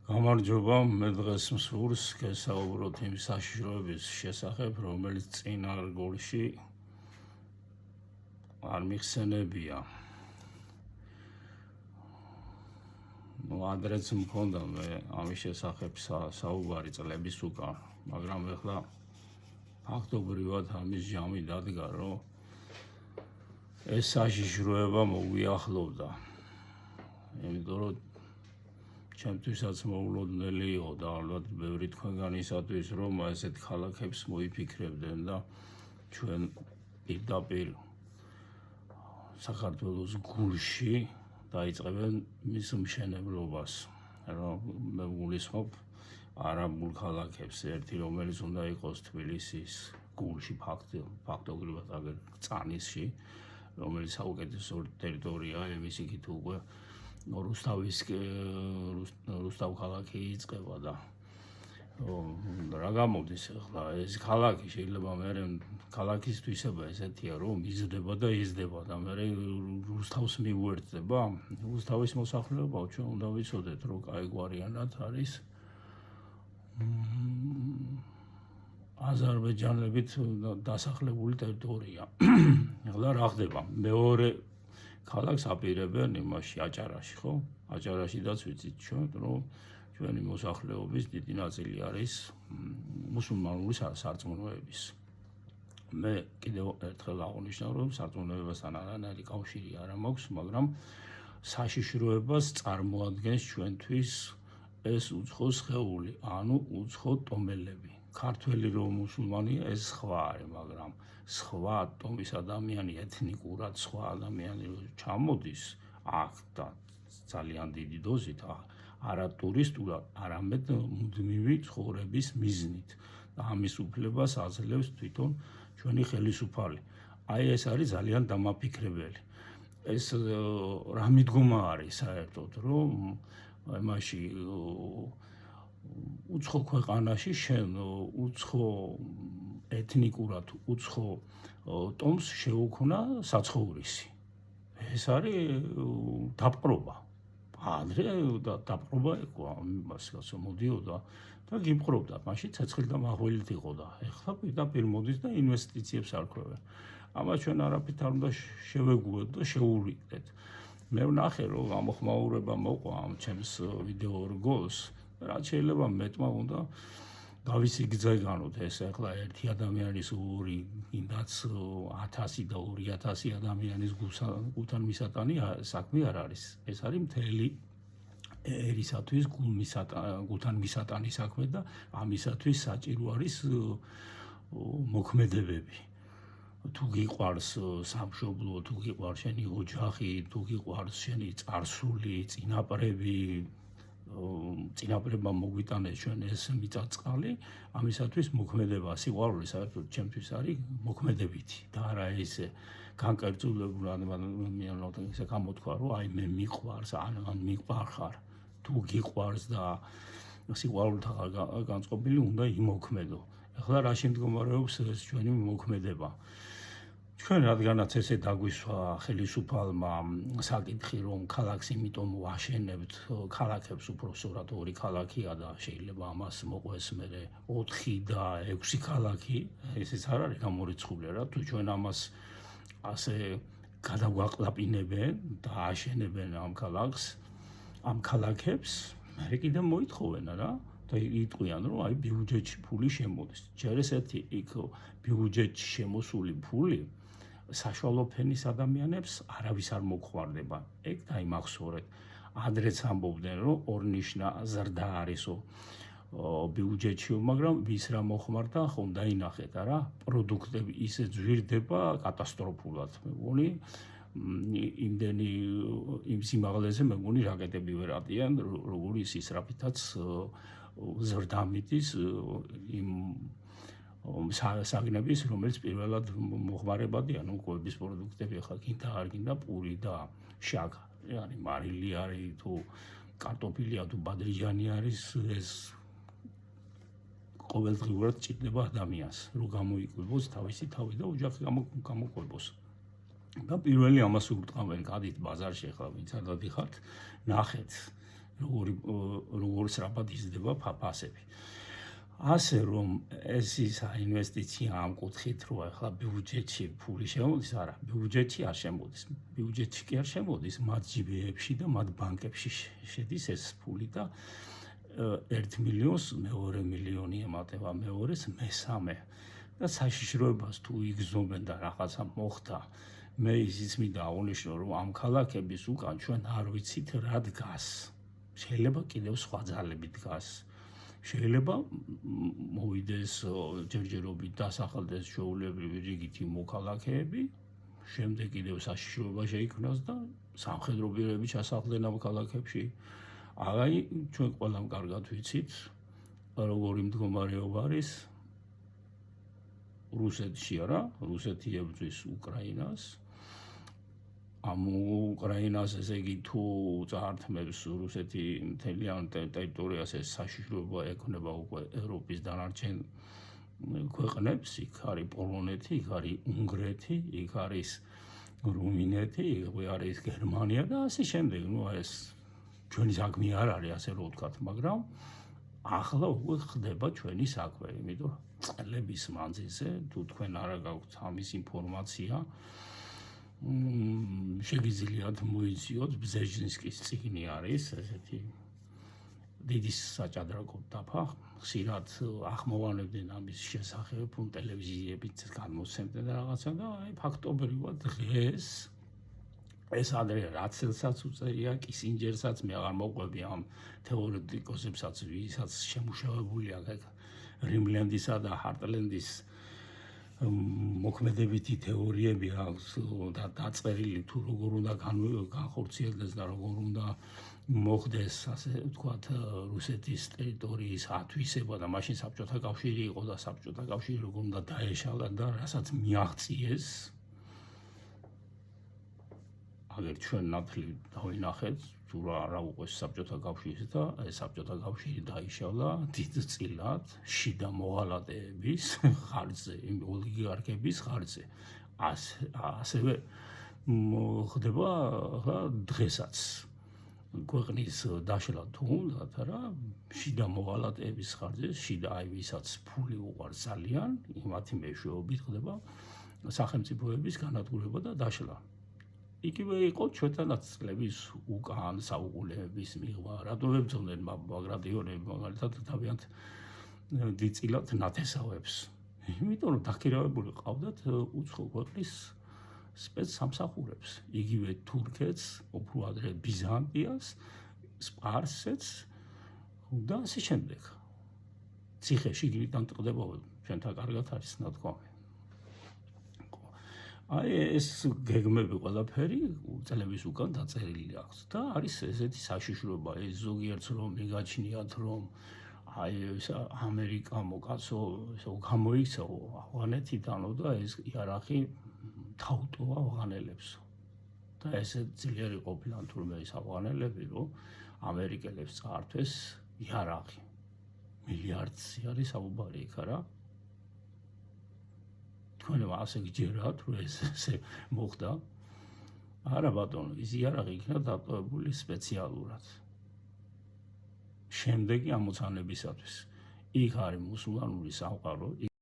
გამარჯობა, მე დღეს მსურს გესაუბროთ იმ საშიშროების შესახებ, რომელიც წინა რგოლში არ მიხსენებია. ადრეც მქონდა მე ამის შესახებ საუბარი წლების უკან, მაგრამ ეხლა ფაქტობრივად ამის ჟამი დადგა, რომ ეს საშიშროება მოგვიახლოვდა. იმიტომ რომ ჩემთვისაც მოულოდნელი იყო და ალბათ ბევრი თქვენგანისათვის, რომ ესეთ ქალაქებს მოიფიქრებდნენ და ჩვენ პირდაპირ საქართველოს გულში დაიწყებენ მის მშენებლობას. მე გულისხმობ არაბულ ქალაქებს, ერთი რომელიც უნდა იყოს თბილისის გულში, ფაქტობრივად აგერ წანისში, რომელიც საუკეთესო ტერიტორიაა, იმის იქით უკვე რუსთავ ქალაქი იწყება და რა გამოდის ახლა ეს ქალაქი შეიძლება მე ქალაქის თვისება ესეთია რომ იზრდება და იზრდება და მე რუსთავს მიუერთდება რუსთავის მოსახლეობა ჩვენ უნდა ვიცოდეთ რომ კაიგვარიანად არის აზერბაიჯანელებით დასახლებული ტერიტორია. ახლა რა ხდება მეორე ქალაქს აპირებენ იმაში აჭარაში, ხო? აჭარაშიდაც ვიცით ჩვენ, რომ ჩვენი მოსახლეობის დიდი ნაწილი არის მუსულმანური სარწმუნოების. მე კიდევ ერთხელ აღნიშნავ, რომ სარწმუნოებასთან არანაირი კავშირი არ მაქვს, მაგრამ საშიშროებას წარმოადგენს ჩვენთვის ეს უცხო სხეული, ანუ უცხო ტომელები. ქართველი რომ მუსულმანია, ეს სხვა არის, მაგრამ სხვა ტომის ადამიანი ეთნიკურად სხვა ადამიანი ჩამოდის აქ და ძალიან დიდი დოზით არა ტურისტულად, არამედ მუდმივი ცხოვრების მიზნით და ამის უფლებას აძლევს თვითონ ჩვენი ხელისუფალი. აი ეს არის ძალიან დამაფიქრებელი. ეს რა მიდგომა არის საერთოდ, რომ იმაში უცხო ქვეყანაში შენ უცხო ეთნიკურად უცხო ტომს შეუქმნა საცხოვრისი. ეს არის დაპყრობა. ადრე დაპყრობა იყო იმას მოდიოდა და გიპყრობდა. მაშინ ცეცხლი და მახვილით იყო და ეხლა პირდაპირ მოდის და ინვესტიციებს არქვევენ. ამას ჩვენ არაფრით არ უნდა შევეგუოთ და შეურიგდეთ. მე ვნახე რომ ამოხმაურება მოყვა ამ ჩემს ვიდეო რგოლს. რაც შეიძლება მეტმა უნდა გავისიგრძეგანოთ ეს ახლა ერთი ადამიანის ორი ინდაც 1000 და 2000 ადამიანის გულთან მისატანი საქმე არ არის. ეს არის მთელი ერისათვის გულთან მისატანი საქმე და ამისათვის საჭირო არის მოქმედებები. თუ გიყვარს სამშობლო, თუ გიყვარს შენი ოჯახი, თუ გიყვარს შენი წარსული, წინაპრები წინაპრებმა მოგვიტანეს ჩვენ ეს მიწა-წყალი, ამისათვის მოქმედება, სიყვარული საერთოდ ჩემთვის არის მოქმედებითი და არა ესე განკერწულებული ადამიანებთან ისე გამოთქვა, რომ აი მე მიყვარს, ან მიყვარხარ. თუ გიყვარს და სიყვარულთან განწყობილი უნდა იმოქმედო. ახლა რა შემდგომარეობს ეს ჩვენი მოქმედება? ჩვენ რადგანაც ესე დაგვისვა ხელისუფალმა საკითხი რომ ქალაქს იმიტომ ვაშენებთ ქალაქებს უბრალოდ ორი ქალაქია და შეიძლება ამას მოყვეს მე 4 და 6 ქალაქი ესეც არ არის გამორიცხული რა თუ ჩვენ ამას ასე გადაგვაყლაპინებენ და აშენებენ ამ ქალაქებს მე კიდე მოითხოვენ რა და იტყვიან რომ აი ბიუჯეტში ფული შემოდის ჯერ ესეთი იქ ბიუჯეტში შემოსული ფული საშუალო ფენის ადამიანებს არავის არ მოხმარდება. ეგ დაიმახსოვრეთ. ადრეც ამბობდნენ, რომ ორნიშნა ზრდა არისო ბიუჯეტში, მაგრამ ვის რა მოხმარდა, ხომ დაინახეთ რა, პროდუქტები ისე ძვირდება კატასტროფულად. მე მგონი იმდენი იმ სიმაღლეზე მე მგონი რაკეტები ვერ ატიან, როგორი ისრაფითაც ზრდამიტის იმ საგნების, რომელიც პირველად მოხმარებადია, ნუ კვების პროდუქტები ახლა გინდა არ გინდა პური და შაქა, yani მარილი არის თუ კარტოფილია თუ ბადრიჯანი არის, ეს ყოველდღიურად ჭირდება ადამიანს, რომ გამოიკვებოს თავისი თავი და ოჯახი გამოყვებოს. და პირველი ამას ურტყამენ, გადით ბაზარში ახლა ვინც არ დადიხართ, ნახეთ როგორ სწრაფად იზრდება ფასები. ასე რომ ეს ის ინვესტიცია ამ კუთხით რომ ახლა ბიუჯეტში ფული შემოდის, არა, ბიუჯეტში არ შემოდის. ბიუჯეტში კი არ შემოდის, მათ ჯიბეებში და მათ ბანკებში შედის ეს ფული და 1 მილიონს მეორე მილიონი ემატება მეორეს მესამე და საშიშროებას თუ იგზნობენ და რაღაცა მოხდა, მე ისიც მინდა აღვნიშნო, რომ ამ ქალაქების უკან ჩვენ არ ვიცით რა დგას. შეიძლება კიდევ სხვა ძალები დგას. შეიძლება მოვიდეს ჯერჯერობით დასახელდეს ჩვეულებრივი რიგითი მოქალაქეები, შემდეგ კიდევ საშიშროება შეიქმნას და სამხედრო პირები ჩასახლდნენ ამ ქალაქებში. აი, ჩვენ ყველამ კარგად ვიცით, როგორი მდგომარეობა არის რუსეთში, არა? რუსეთი ებრძვის უკრაინას. ამ უკრაინას ესე იგი თუ წაართმევს რუსეთი მთლიან ტერიტორიას, ეს საშიშროება ექნება უკვე ევროპის დანარჩენ ქვეყნებს, იქ არის პოლონეთი, იქ არის უნგრეთი, იქ არის რუმინეთი, იქ არის გერმანია და ასე შემდეგ. ნუ ეს ჩვენი საქმე არ არის, ასე რომ ვთქვათ, მაგრამ ახლა უკვე ხდება ჩვენი საქმე, იმიტომ წლების მანძილზე თუ თქვენ არა გაქვთ ამის ინფორმაცია, შეგიძლიათ მოიციოთ ბზეჟინსკის წიგნი არის ესეთი დიდი საჭადრაკო დაფა, ხშირად ახმოვანებდნენ ამის შესახებ, ტელევიზიებით განმოსცემდნენ რაღაცა და აი ფაქტობრივად დღეს ეს ადრე რაცელსაც უწერია, კისინჯერსაც, მე აღარ მოყვები ამ თეორეტიკოსებსაც, ვისაც შემუშავებული აქვს რიმლენდისა და ჰარტლენდის მოქმედებითი თეორიები აქვს და დაწერილი თუ როგორ უნდა განხორციელდეს და როგორ უნდა მოხდეს, ასე ვთქვათ, რუსეთის ტერიტორიის ათვისება და მაშინ საბჭოთა კავშირი იყო და საბჭოთა კავშირი როგორ უნდა დაეშალა და რასაც მიაღწიეს. აგერ ჩვენ ნათლი დავინახეთ, თუ რა უყვეს საბჭოთა კავშირს და ეს საბჭოთა კავშირი დაიშალა დიდწილად შიდა მოღალატეების ხარჯზე, ოლიგარქების ხარჯზე. ასევე ხდება ახლა დღესაც ქვეყნის დაშლა თუ უნდათ რა, შიდა მოღალატეების ხარჯზე, შიდა აი ვისაც ფული უყვარს ძალიან, იმათი მეშვეობით ხდება სახელმწიფოების განადგურება და დაშლა. იგივე იყო ჩვენთანაც წლების უკან საუკუნეების მიღმა, რატომ ებრძოდნენ ბაგრატიონები მაგალითად თავიანთ დიდწილად ნათესავებს. იმიტომ რომ დაქირავებული ყავდათ უცხო ქვეყნის სპეცსამსახურებს, იგივე თურქეთს, უფრო ადრე ბიზანტიას, სპარსეთს და ასე შემდეგ. ციხე შიგნიდან ტყდებოდა, ჩვენთან კარგად არის ნათქვამი. აი ეს გეგმები ყველაფერი წლების უკან დაწერილი აქვს და არის ესეთი საშიშროება, ეს ზოგიერთს რომ მიგაჩნიათ რომ აი ეს ამერიკა მოკაცო გამოიქცა ავღანეთიდანო და ეს იარაღი თავტოა ავღანელებს და ესე ძლიერი ყოფილან თურმე ეს ავღანელები რომ ამერიკელებს წაართვეს იარაღი მილიარდში არის საუბარი იქ არა თქვენ ასე გჯერათ რომ ესე მოხდა არა ბატონო ის იარაღი იქნა დატოვებული სპეციალურად შემდეგი ამოცანებისათვის იქ არის მუსულმანური სამყარო